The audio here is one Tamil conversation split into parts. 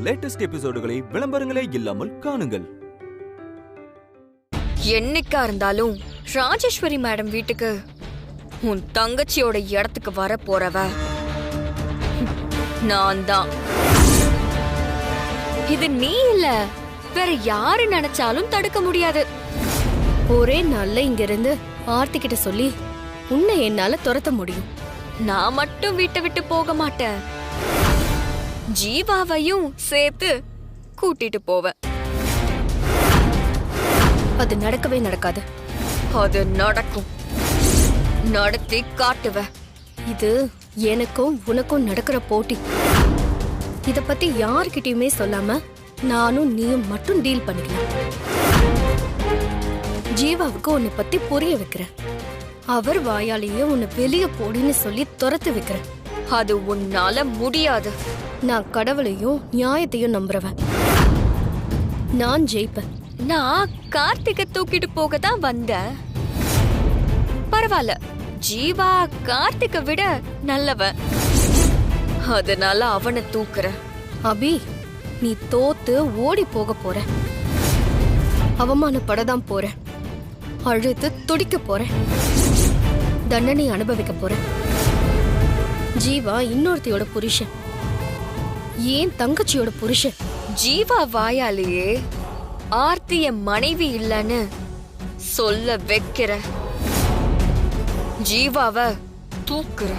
லேட்டஸ்ட் எபிசோடுகளை விளம்பரங்களே இல்லாமல் காணுங்கள். என்னைக்கா இருந்தாலும் ராஜேஸ்வரி மேடம் வீட்டுக்கு உன் தங்கச்சியோட இடத்துக்கு வர போறவ நான் தான். இது நீ இல்ல, வேற யாரு நினைச்சாலும் தடுக்க முடியாது. ஒரே நாள்ல இங்க இருந்து ஆர்த்தி கிட்ட சொல்லி உன்னை என்னால துரத்த முடியும். நான் மட்டும் வீட்டை விட்டு போக மாட்டேன், ஜீவாவையும் சேர்த்து கூட்டிட்டு போவேன். அது நடக்கவே நடக்காது. அது நடக்கும், நடத்தி காட்டுவேன். இது எனக்கும் உனக்கும் நடக்கிற போட்டி. இத பத்தி யார்கிட்டயுமே சொல்லாம நானும் நீயும் மட்டும் டீல் பண்ணிக்கலாம். ஜீவாவுக்கு உன்னை பத்தி புரிய வைக்கிறேன். அவர் வாயாலேயே உன்னை வெளிய போடின்னு சொல்லி துரத்து வைக்கிறேன். அது உன்னால முடியாது. நான் கடவுளையும் நியாயத்தையும் நம்புறவன். நான் ஜெயிப்பேன். நான் கார்த்திகை தூக்கிட்டு போக தான் வந்தேன். பரவாயில்ல, ஜீவா கார்த்திகை விட நல்லவன், அதனால அவனை தூக்குற. அபி, நீ தோத்து ஓடி போக போற, அவமானப்படதான் போற, அழுத்து துடிக்க போற, தண்டனை அனுபவிக்க போற. ஜீவா இன்னொருத்தியோட புருஷன், ஏன் தங்கச்சியோட புருஷன். ஜீவா வாயாலேயே ஆர்த்திய மனைவி இல்லன்னு சொல்ல வைக்கிற, ஜீவாவ தூக்குற.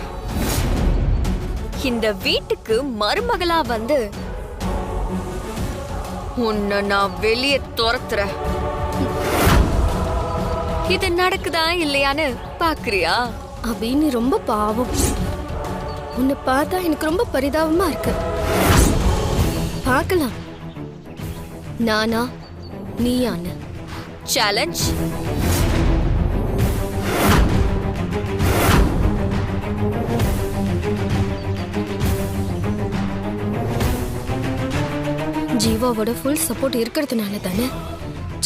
இந்த வீட்டுக்கு மருமகளா வந்து உன்னை நான் வெளியே துரத்துற. இது நடக்குதா இல்லையான்னு பாக்குறியா? அபி, நீ ரொம்ப பாவம். உன்னை பார்த்தா எனக்கு ரொம்ப பரிதாபமா இருக்கு. பார்க்கலாம் நானா நீயான்னு. சேலஞ்ச். ஜீவாவோட ஃபுல் சப்போர்ட் இருக்கிறதுனால தானே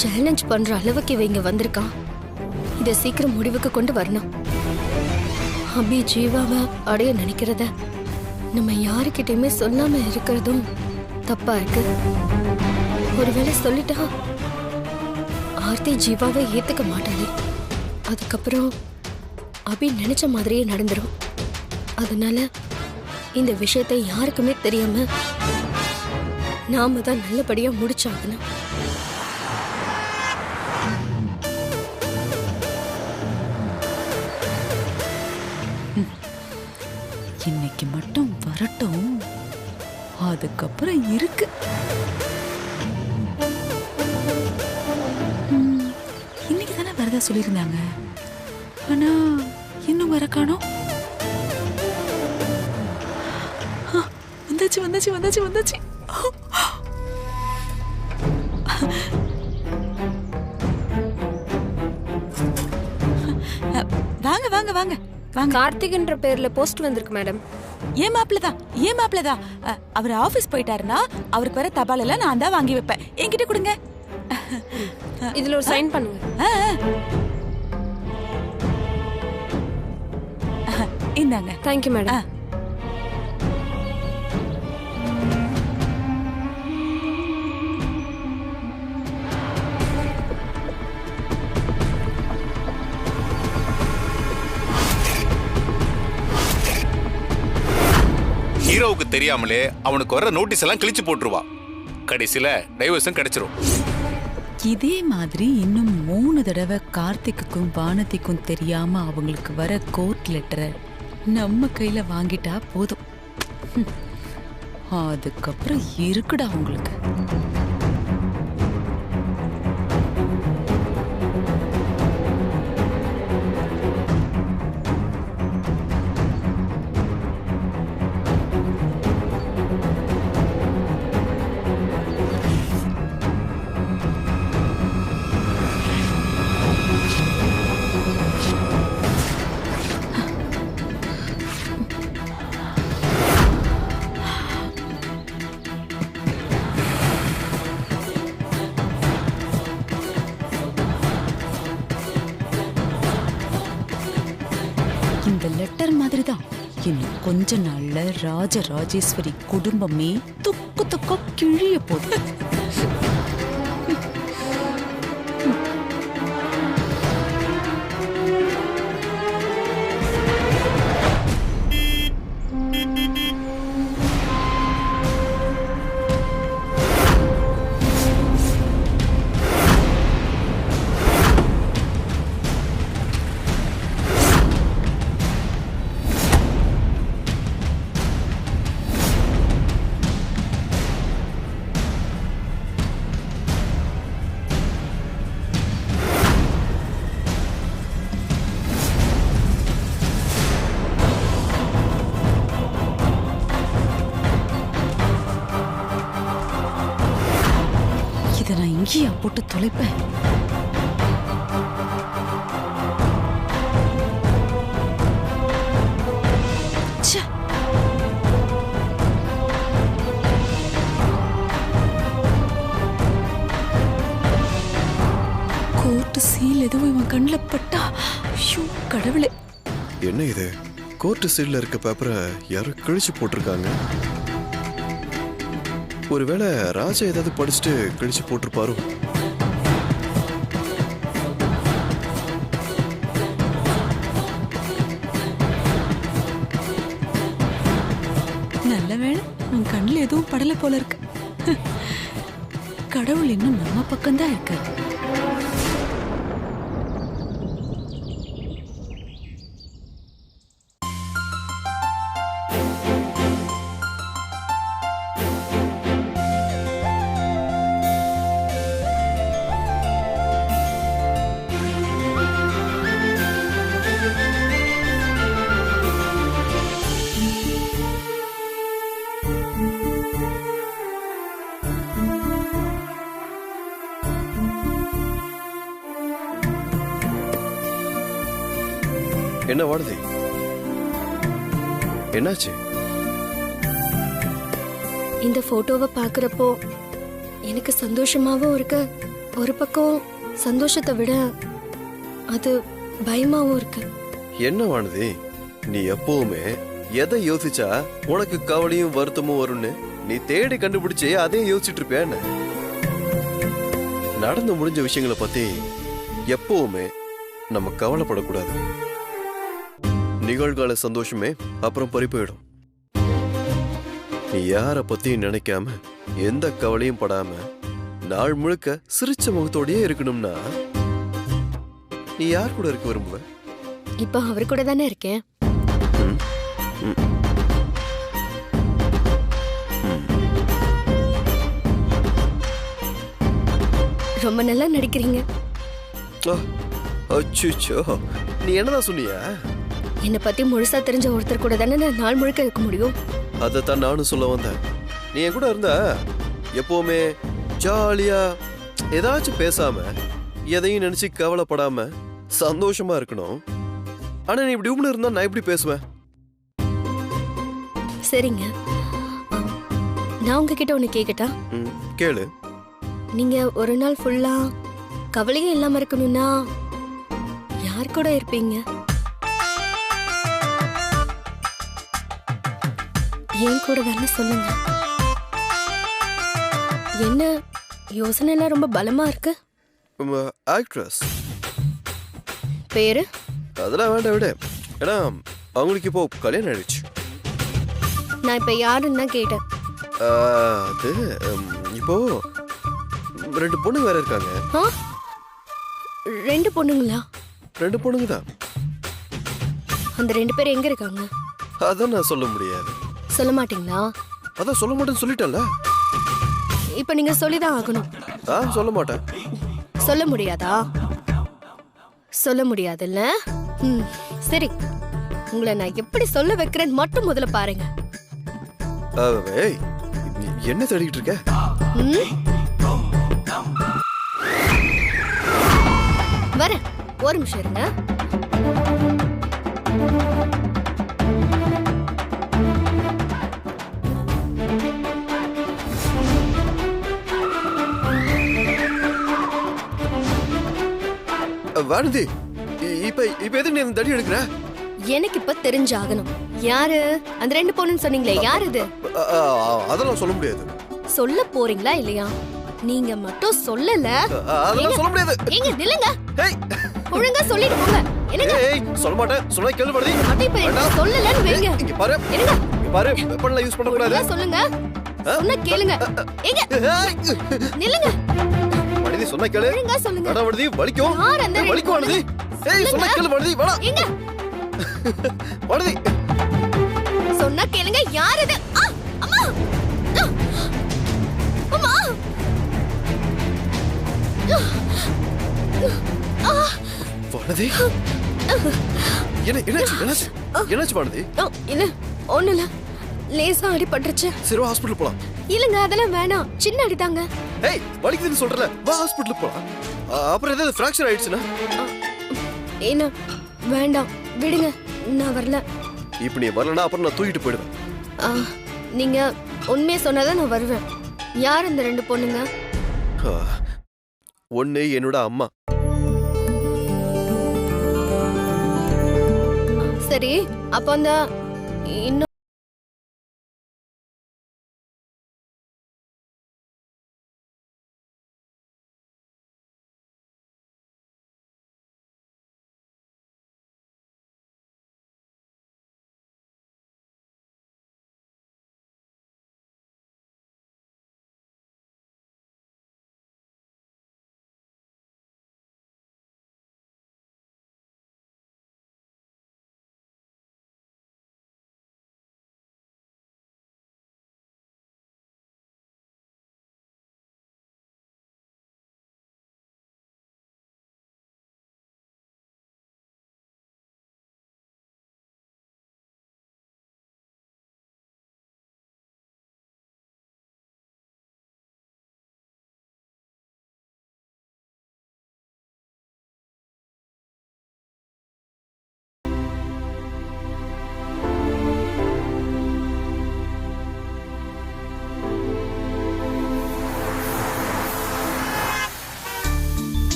சேலஞ்ச் பண்ற அளவுக்கு இவ இங்க வந்திருக்கான். இதை சீக்கிரம் முடிவுக்கு கொண்டு வரணும். அபி ஜீவாவை அடைய நினைக்கிறத நம்ம யாருக்கிட்டையுமே சொல்லாம இருக்கிறதும் தப்பா இருக்கு. ஒருவேளை சொல்லிட்டா ஆர்த்தி ஜீவாவை ஏத்துக்க மாட்டாளே. அதுக்கப்புறம் அபி நினைச்ச மாதிரியே நடந்துரும். அதனால இந்த விஷயத்தை யாருக்குமே தெரியாம நாம தான் நல்லபடியா முடிச்சாகணும். இன்னைக்கு மட்டும் வரட்டும், அதுக்கப்புறம் இருக்கு. இன்னைக்கு தானே வரதா சொல்லியிருந்தாங்க, ஆனா இன்னும் வர காணோம். வந்தாச்சு வந்தாச்சு வந்தாச்சு வந்தாச்சு. வாங்க வாங்க வாங்க வாங்க. கார்த்திக்ன்ற பேர்ல போஸ்ட் வந்திருக்கு மேடம். ஏன் மாப்பிளதான், ஏன் மாப்பிளதான். அவர் ஆபீஸ் போயிட்டாருன்னா அவருக்கு வர தபால் எல்லாம் நான் தான் வாங்கி வைப்பேன். என்கிட்ட கொடுங்க. இதுல ஒரு சைன் பண்ணுங்க. இந்தாங்க. Thank you madam. ஹீரோவுக்கு தெரியாமலே அவனுக்கு வர நோட்டீஸ் எல்லாம் கிழிச்சு போட்டுருவா. கடைசியில டைவர்ஸும் கிடைச்சிரும். இதே மாதிரி இன்னும் 3 தடவை கார்த்திக்குக்கும் வானதிக்கும் தெரியாம அவங்களுக்கு வர கோர்ட் லெட்டரை நம்ம கையில வாங்கிட்டா போதும். அதுக்கப்புறம் இருக்குடா உங்களுக்கு. இந்த லெட்டர் மாதிரி தான் இன்னும் கொஞ்ச நாள்ல ராஜராஜேஸ்வரி குடும்பமே துக்கு துக்கு சொக்க கிழிய போகுது. இதை நான் இங்கேயா போட்டு தொலைப்பேன்? ச்சே. கோர்ட்டு சீல் எதுவும் இவன் கண்ணில் பட்டா, ஐயோ கடவுளே. என்ன இது? கோர்ட்டு சீல்ல இருக்க பேப்பரை யாரோ கிழிச்சு போட்டிருக்காங்க. ஒருவேளை ராஜா ஏதாவது படிச்சுட்டு கிழிச்சு போட்டிருப்பாரோ? நல்ல வேளை உன் கண்ணில் எதுவும் படல போல இருக்கு. கடவுள் இன்னும் நம்ம பக்கம்தான் இருக்காரு. என்ன வானதி, என்னாச்சு? இந்த போட்டோவை பாக்குறப்போ எனக்கு சந்தோஷமாவும் இருக்கு, ஒரு பக்கம் சந்தோஷத்தை விட அது பயமாவும் இருக்கு. என்ன வானதி, நீ எப்பவுமே எதை யோசிச்சா உனக்கு கவலையும் வருத்தமும் வரும்னு நீ தேடி கண்டுபிடிச்சு அதே யோசிச்சுட்டு இருப்பேன்னு. நடந்து முடிஞ்ச விஷயங்களை பத்தி எப்பவுமே நம்ம கவலைப்படக்கூடாது. நிகழ்கால சந்தோஷமே அப்புறம் பறி போயிடும். நீ யார பத்தியும் நினைக்காம எந்த கவலையும் படாம நாள் முழுக்க சிரிச்ச முகத்தோடயே இருக்கணும்னா நீ யார் கூட இருக்க விரும்புவ? இப்ப அவர் கூட தானே இருக்கேன். ரொம்ப நல்லா நடிக்கிறீங்க. அச்சோ, நீ என்னதான் சொன்னியா? என்னை பத்தி முழுசா தெரிஞ்ச ஒருத்தர் கூட தானே நான் நாள் முழுக்க இருக்க முடியும். அதைத்தான் நானும் சொல்ல வந்தேன். நீ என் கூட இருந்தா எப்பவுமே ஜாலியா ஏதாச்சும் பேசாம எதையும் நினைச்சு கவலைப்படாம சந்தோஷமா இருக்கணும். ஆனா நீ இப்படி உம்னு இருந்தா நான் எப்படி பேசுவேன்? சரிங்க, நான் உங்ககிட்ட ஒண்ணு கேக்கட்டா? கேளு. நீங்க ஒரு நாள் ஃபுல்லா கவலையே இல்லாம இருக்கணும்னா யார் கூட இருப்பீங்க? ஏன் கூட தானே சொல்லுங்க. என்ன யோசனை எல்லாம் ரொம்ப பலமா இருக்கு? ஆக்ட்ரஸ் பேரு? அதெல்லாம் வேண்டாம் விட. ஏன்னா அவங்களுக்கு இப்போ கல்யாணம் ஆயிடுச்சு. நான் இப்ப யாருன்னு தான் கேட்டேன். அது இப்போ 2 பொண்ணுங்க வேற இருக்காங்க. 2 பொண்ணுங்களா? 2 பொண்ணுங்க தான். அந்த 2 பேர் எங்க இருக்காங்க? அதான் நான் சொல்ல முடியாது. சொல்ல மாட்டீங்களா? அதான் சொல்ல மாட்டேன்னு சொல்லிட்டேன்ல. இப்ப நீங்க சொல்லிதான் ஆகணும். சொல்ல மாட்டேன். சொல்ல முடியாதா? சொல்ல முடியாதுல்ல? சரி, உங்களை நான் எப்படி சொல்ல வைக்கிறேன்னு மட்டும் முதல்ல பாருங்க. என்ன தேடிட்டு இருக்க? வரேன், ஒரு நிமிஷம் இருங்க. வானதி, இப்ப எதுக்கு நீ தடி எடுக்கிற? எனக்கு இப்ப தெரிஞ்சாகணும். யாரு அந்த 2 பொண்ணுன்னு சொன்னீங்களே, யார் இது? அதெல்லாம் சொல்ல முடியாது. சொல்ல போறீங்களா இல்லையா? நீங்க மட்டும் சொல்லல. அதெல்லாம் சொல்ல முடியாது. ஏங்க நில்லுங்க. ஏய் ஒழுங்கா சொல்லிட்டு போங்க. என்னங்க? ஏய் சொல்ல மாட்டேன். சொன்னா கேளு படுதி. சொல்லலன்னு வைங்க. இங்க பாரு. என்னங்க? இங்க பாரு. வெப்பன்ல யூஸ் பண்ண கூடாது. சொல்லுங்க. சொன்னா கேளுங்க. ஏங்க நில்லுங்க. படுதி சொன்னா கேளு. ஒழுங்கா சொல்லுங்க. அட படுதி வலிக்கும். யார் அந்த வலிக்கும் படுதி. ஏய் சொன்னா கேளு படுதி. வாடா. ஏங்க படுதி. சொன்னா கேளுங்க. யார் இது? அம்மா. அம்மா. வானதி. என்னாச்சு வானதி? இல்ல ஒண்ணு இல்ல, லேசா அடிபட்டுருச்சு. சரி ஹாஸ்பிடல் போலாம். இல்லங்க அதெல்லாம் வேணாம், சின்ன அடிதாங்க. ஏய் வலிக்குதுன்னு சொல்றல, வா ஹாஸ்பிடல் போலாம். அப்புறம் ஏதாவது ஃபிராக்சர் ஆயிடுச்சுனா? என்ன வேண்டாம் விடுங்க, நான் வரல. இப்போ நீ வரலனா அப்புறம் நான் தூக்கிட்டு போயிடுவேன். நீங்க உண்மையை சொன்னாதான் நான் வருவேன். யார் இந்த ரெண்டு பொண்ணுங்க? ஒண்ணு என்னோட அம்மா. சரி அப்ப அந்த இன்னும்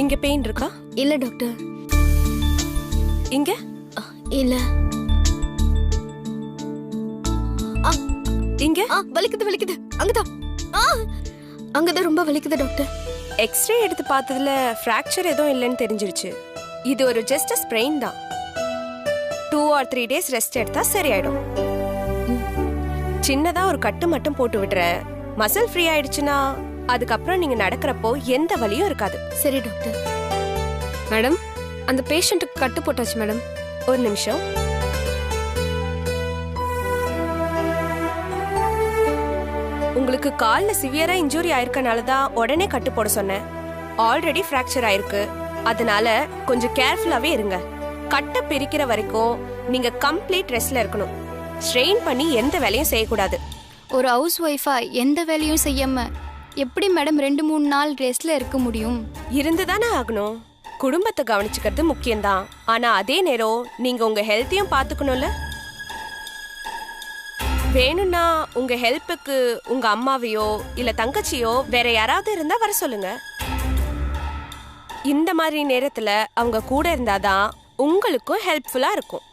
இங்க பெயின் இருக்கா? இல்ல டாக்டர். இங்க இல்ல. இங்க வலிக்குது. அங்கதான் அங்கதான் ரொம்ப வலிக்குது டாக்டர். எக்ஸ்ரே எடுத்து பார்த்ததுல ஃப்ராக்சர் எதுவும் இல்லைன்னு தெரிஞ்சிருச்சு. இது ஒரு ஜஸ்ட் ஸ்ப்ரெயின் தான். 2 or 3 days ரெஸ்ட் எடுத்தா சரியாயிடும். சின்னதா ஒரு கட்டு மட்டும் போட்டு விடுறேன். மசில் ஃப்ரீ ஆயிடுச்சுன்னா அதுக்கப்புறம் நீங்க நடக்கிறப்போ எந்த வலியும் இருக்காது. சரி டாக்டர். மேடம், அந்த பேஷண்ட்டுக்கு கட்டு போட்டாச்சு மேடம். ஒரு நிமிஷம். உங்களுக்கு கால்ல சிவியரா இன்ஜூரி ஆயிருக்கனால தான் உடனே கட்டு போட சொன்னேன். ஆல்ரெடி ஃப்ராக்சர் ஆயிருக்கு. அதனால கொஞ்சம் கேர்ஃபுல்லாவே இருங்க. கட்டை பிரிக்கிற வரைக்கும் நீங்க கம்ப்ளீட் ரெஸ்ட்ல இருக்கணும். ஸ்ட்ரெயின் பண்ணி எந்த வேலையும் செய்யக்கூடாது. ஒரு ஹவுஸ் ஒய்ஃபா எந்த வேலையும் செய்யாம எப்படி மேடம் 2-3 நாள் ரெஸ்ட்ல இருக்க முடியும்? இருந்துதானே ஆகணும். குடும்பத்தை கவனிச்சுக்கிறது முக்கியம்தான். ஆனா அதே நேரம் நீங்க உங்க ஹெல்த்தையும் பாத்துக்கணும்ல. வேணும்னா உங்க ஹெல்ப்புக்கு உங்க அம்மாவையோ இல்ல தங்கச்சியோ வேற யாராவது இருந்தா வர சொல்லுங்க. இந்த மாதிரி நேரத்துல அவங்க கூட இருந்தாதான் உங்களுக்கும் ஹெல்ப்ஃபுல்லா இருக்கும்.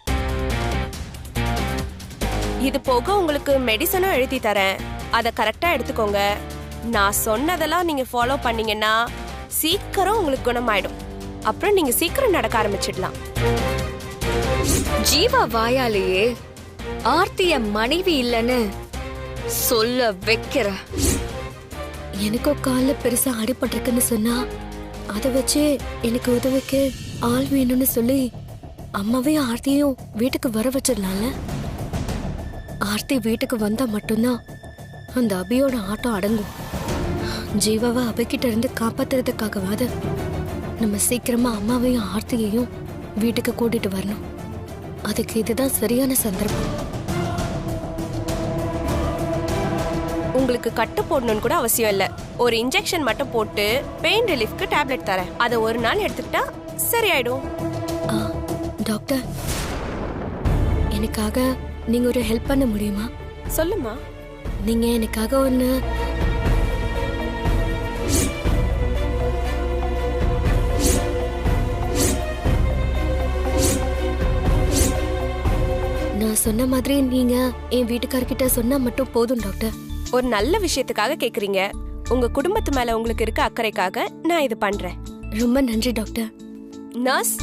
இது போக உங்களுக்கு மெடிசனும் எழுதி தரேன். அதை கரெக்டா எடுத்துக்கோங்க. நான் சொன்னதெல்லாம் நீங்க ஃபாலோ பண்ணீங்கன்னா சீக்கிரம் உங்களுக்கு குணமாயிடும். அப்புறம் நீங்க சீக்கிரம் நடக்க ஆரம்பிச்சிடலாம். ஜீவா வாயாலேயே ஆர்த்திய மனைவி இல்லைன்னு சொல்ல வைக்கிற. எனக்கும் கால்ல பெருசா அடிபட்டிருக்குன்னு சொன்னா அதை வச்சு எனக்கு உதவிக்கு ஆள் வேணும்னு சொல்லி அம்மாவையும் ஆர்த்தியும் வீட்டுக்கு வர வச்சிடலாம்ல. ஆர்த்தி வீட்டுக்கு வந்தா மட்டும்தான் அந்த அபியோட ஆட்டம் அடங்கும். ஜீவாவை அபிகிட்ட இருந்து காப்பாத்துறதுக்காகவாது நம்ம சீக்கிரமா அம்மாவையும் ஆர்த்தியையும் வீட்டுக்கு கூட்டிட்டு வரணும். அதுக்கு இதுதான் சரியான சந்தர்ப்பம். உங்களுக்கு கட்டு போடணும்னு கூட அவசியம் இல்ல. ஒரு இன்ஜெக்ஷன் மட்டும் போட்டு பெயின் ரிலீஃப்க்கு டேப்லெட் தரேன். அதை ஒரு நாள் எடுத்துக்கிட்டா சரியாயிடும். டாக்டர், எனக்காக நீங்க ஒரு ஹெல்ப் பண்ண முடியுமா? சொல்லுமா. நீங்க எனக்காக ஒன்னு நான் சொன்ன மாதிரி நீங்க என் வீட்டுக்காரர்கிட்ட சொன்னா மட்டும் போதும் டாக்டர். ஒரு நல்ல விஷயத்துக்காக கேக்குறீங்க. உங்க குடும்பத்து மேல உங்களுக்கு இருக்க அக்கறைக்காக நான் இது பண்றேன். ரொம்ப நன்றி டாக்டர். நர்ஸ்,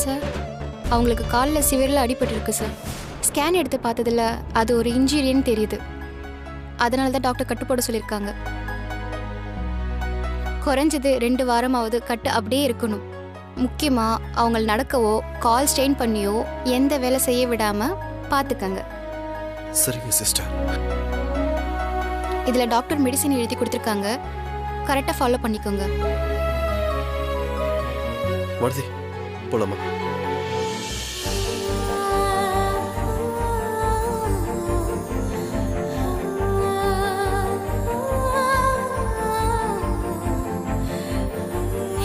சார், அவங்களுக்கு காலில் சிவியரில் அடிபட்டிருக்கு சார். ஸ்கேன் எடுத்து பார்த்ததுல அது ஒரு இன்ஜுரின்னு தெரியுது. அதனால தான் டாக்டர் கட்டு போட சொல்லியிருக்காங்க. குறைஞ்சது 2 வாரமாவது கட்டு அப்படியே இருக்கணும். முக்கியமாக அவங்க நடக்கவோ கால் ஸ்ட்ரெயின் பண்ணியோ எந்த வேலை செய்ய விடாமல் பார்த்துக்கங்க. சரிங்க சிஸ்டர். இதில் டாக்டர் மெடிசின் எழுதி கொடுத்துருக்காங்க, கரெக்டாக ஃபாலோ பண்ணிக்கோங்க. மாருதி, போலாமா?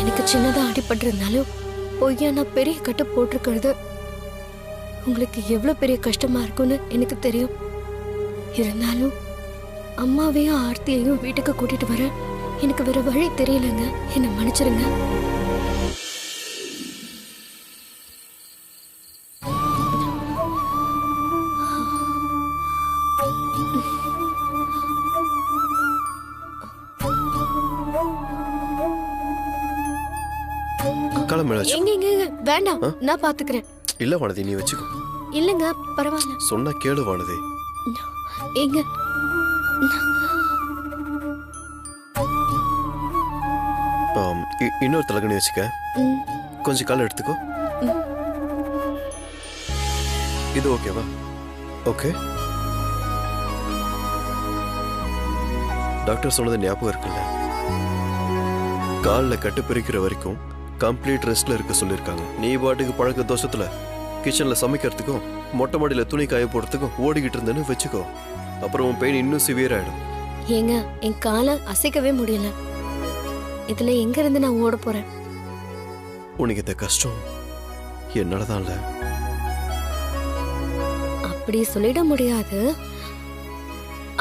எனக்கு சின்னதா அடிபட்டிருந்தாலும் பொய்யா நான் பெரிய கட்டு போட்டிருக்கிறது உங்களுக்கு எவ்வளவு பெரிய கஷ்டமா இருக்கும்னு எனக்கு தெரியும். இருந்தாலும் அம்மாவையும் ஆர்த்தியையும் வீட்டுக்கு கூட்டிட்டு வர எனக்கு வேற வழி தெரியலங்க. என்னை மன்னிச்சிருங்க. எங்க வேண்டாம், நான் பாத்துக்கிறேன். இல்ல வானதி, நீ வச்சுக்கோ. இல்லங்க பரவாயில்ல. சொன்னா கேளு வானதி. எங்க இன்னொரு தலகணி வச்சுக்க. கொஞ்சம் கால் எடுத்துக்கோ. இது ஓகேவா? ஓகே. டாக்டர் சொன்னது ஞாபகம் இருக்குல்ல? காலில் கட்டு பிரிக்கிற வரைக்கும் கம்ப்ளீட் ரெஸ்ட்ல இருக்க சொல்லியிருக்காங்க. நீ பாட்டுக்கு பழக்க தோஷத்துல கிச்சன்ல சமைக்கிறதுக்கும் மொட்டை மாடியில துணி காய போடுறதுக்கும் ஓடிக்கிட்டு இருந்தேன்னு வச்சுக்கோ. அப்புறம் உன் பெயின் இன்னும் சிவியர் ஆயிடும். ஏங்க, என் காலை அசைக்கவே முடியல. இதுல எங்க இருந்து நான் ஓட போறேன்? உனக்கு இந்த கஷ்டம் என்னாலதான்ல. அப்படி சொல்லிட முடியாது,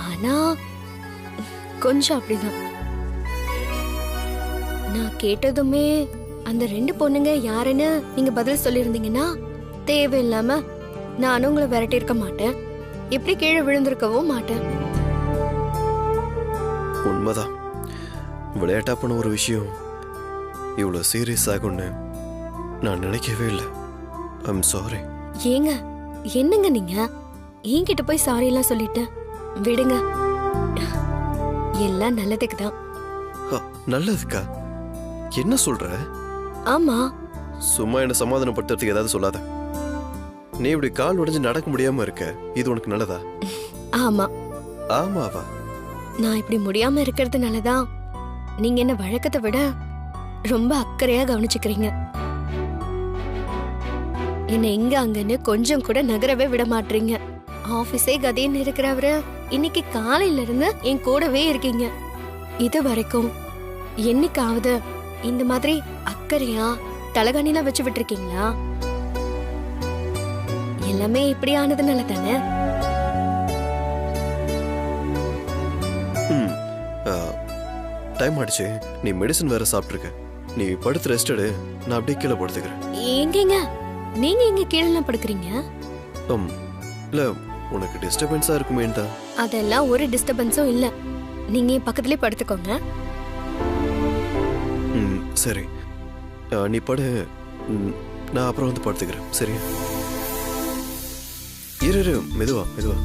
ஆனா கொஞ்சம் அப்படிதான். நான் கேட்டதுமே அந்த 2 பொண்ணுங்க யாருன்னு நீங்க பதில் சொல்லியிருந்தீங்கன்னா தேவையில்லாம நானும் உங்களை விரட்டி இருக்க மாட்டேன். எப்படி கீழே விழுந்திருக்கவும் மாட்டேன். உண்மைதான். விளையாட்டா போன ஒரு விஷயம் இவ்வளவு சீரியஸ் ஆகும்னு நான் நினைக்கவே இல்லை. I'm sorry. ஏங்க, என்னங்க நீங்க என்கிட்ட போய் சாரி எல்லாம் சொல்லிட்டு விடுங்க. எல்லாம் நல்லதுக்கு தான். நல்லதுக்கா? என்ன சொல்ற? ஆமா. சும்மா என்ன சமாதானப்படுத்துறதுக்கு ஏதாவது சொல்லாத. நீ இப்படி கால் உடைஞ்சு நடக்க முடியாம இருக்க, இது உனக்கு நல்லதா? ஆமா. ஆமாவா? நான் இப்படி முடியாம இருக்கிறதுனாலதான் நீங்க என்ன வழக்கத்தை விட ரொம்ப அக்கறையா கவனிச்சுக்கிறீங்க. என்ன எங்க அங்கன்னு கொஞ்சம் கூட நகரவே விட மாட்டீங்க. ஆபீஸே கதைன்னு இருக்கிறவரு இன்னைக்கு காலையில இருந்து என் கூடவே இருக்கீங்க. இது வரைக்கும் என்னைக்காவது இந்த மாதிரி அக்கறையா தலகாணிலாம் வச்சு விட்டுருக்கீங்களா? எல்லாமே இப்படி ஆனதுனால தானே. டைம் ஆயிடுச்சு. நீ மெடிசன் வேற சாப்பிட்டுருக்க. நீ படுத்து ரெஸ்ட் எடு. நான் அப்படியே கீழே படுத்துக்கிறேன். எங்கங்க நீங்க எங்க கீழே படுக்கிறீங்க? இல்ல, உனக்கு டிஸ்டர்பன்ஸா இருக்குமேன்னு தான். அதெல்லாம் ஒரு டிஸ்டர்பன்ஸும் இல்ல. நீங்க பக்கத்துலயே படுத்துக்கோங்க. சரி, நீ படு. நான் அப்புறம் வந்து படுத்துக்கிறேன். சரியா? இரு, மெதுவா மெதுவா.